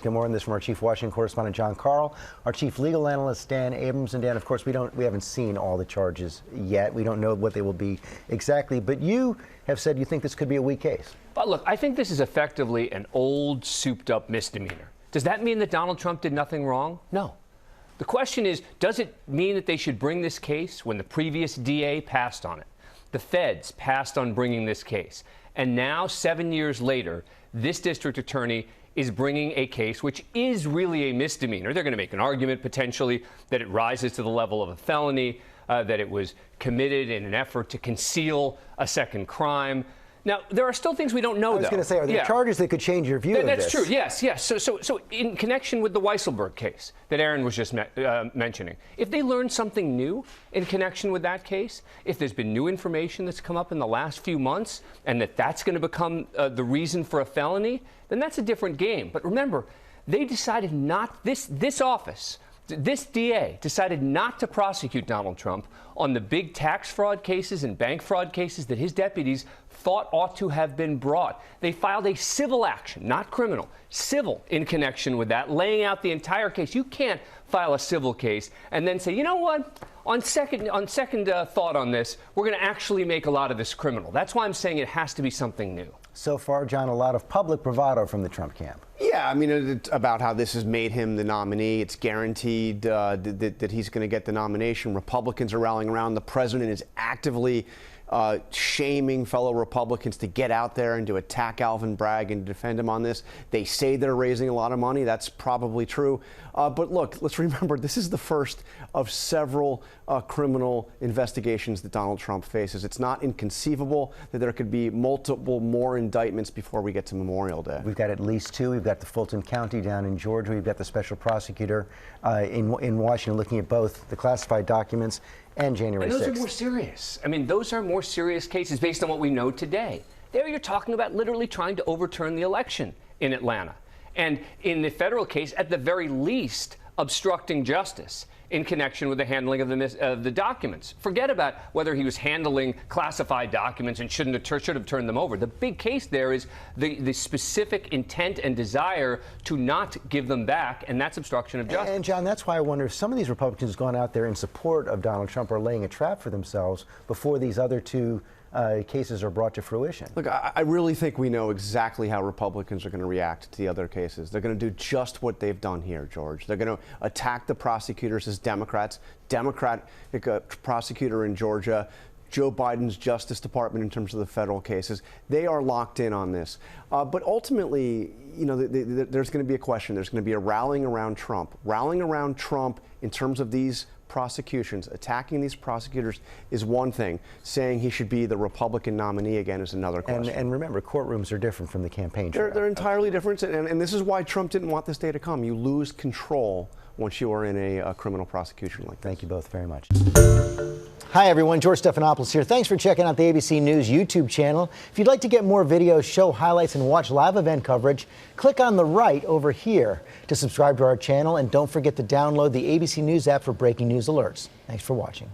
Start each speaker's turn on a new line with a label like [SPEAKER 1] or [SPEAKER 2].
[SPEAKER 1] Get more on this from our chief Washington correspondent Jon Karl, our chief legal analyst Dan Abrams. And Dan, of course, we haven't seen all the charges yet. We don't know what they will be exactly, but you have said you think this could be a weak case.
[SPEAKER 2] But look, I think this is effectively an old, souped-up misdemeanor. Does that mean that Donald Trump did nothing wrong? No. The question is, does it mean that they should bring this case when the previous DA passed on it? The feds passed on bringing this case. And now, 7 years later, this district attorney is bringing a case which is really a misdemeanor. They're going to make an argument potentially that it rises to the level of a felony, that it was committed in an effort to conceal a second crime. Now, there are still things we don't know, though.
[SPEAKER 1] I was going to say, are there charges that could change your view of this?
[SPEAKER 2] That's true, yes. So in connection with the Weisselberg case that Aaron was just mentioning, if they learn something new in connection with that case, if there's been new information that's come up in the last few months, and that's going to become the reason for a felony, then that's a different game. But remember, they decided not, this office, this DA decided not to prosecute Donald Trump on the big tax fraud cases and bank fraud cases that his deputies thought ought to have been brought. They filed a civil action, not criminal, civil in connection with that, laying out the entire case. You can't file a civil case and then say, you know what, on second thought on this, we're going to actually make a lot of this criminal. That's why I'm saying it has to be something new.
[SPEAKER 1] So far, John, a lot of public bravado from the Trump camp.
[SPEAKER 3] Yeah, I mean, it's about how this has made him the nominee. It's guaranteed that he's going to get the nomination. Republicans are rallying around. The president is actively shaming fellow Republicans to get out there and to attack Alvin Bragg and defend him on this. They say they're raising a lot of money. That's probably true. But look, let's remember, this is the first of several criminal investigations that Donald Trump faces. It's not inconceivable that there could be multiple more indictments before we get to Memorial Day.
[SPEAKER 1] We've got at least two. We've got the Fulton County down in Georgia. We've got the special prosecutor in Washington looking at both the classified documents and January 6th.
[SPEAKER 2] And those are more serious. I mean, those are more serious cases based on what we know today. There you're talking about literally trying to overturn the election in Atlanta. And in the federal case, at the very least, obstructing justice in connection with the handling of the documents. Forget about whether he was handling classified documents and should have turned them over. The big case there is the specific intent and desire to not give them back, and that's obstruction of justice.
[SPEAKER 1] And John, that's why I wonder if some of these Republicans have gone out there in support of Donald Trump are laying a trap for themselves before these other two cases are brought to fruition.
[SPEAKER 3] Look, I really think we know exactly how Republicans are going to react to the other cases. They're going to do just what they've done here, George. They're going to attack the prosecutors as Democrats. Democratic prosecutor in Georgia, Joe Biden's Justice Department in terms of the federal cases. They are locked in on this. But ultimately, you know, there's going to be a question. There's going to be a rallying around Trump. Rallying around Trump in terms of these prosecutions, attacking these prosecutors is one thing. Saying he should be the Republican nominee again is another question.
[SPEAKER 1] And remember, courtrooms are different from the campaign trail.
[SPEAKER 3] They're entirely different, and this is why Trump didn't want this day to come. You lose control once you are in a criminal prosecution like this.
[SPEAKER 1] Thank you both very much. Hi, everyone. George Stephanopoulos here. Thanks for checking out the ABC News YouTube channel. If you'd like to get more videos, show highlights, and watch live event coverage, click on the right over here to subscribe to our channel. And don't forget to download the ABC News app for breaking news alerts. Thanks for watching.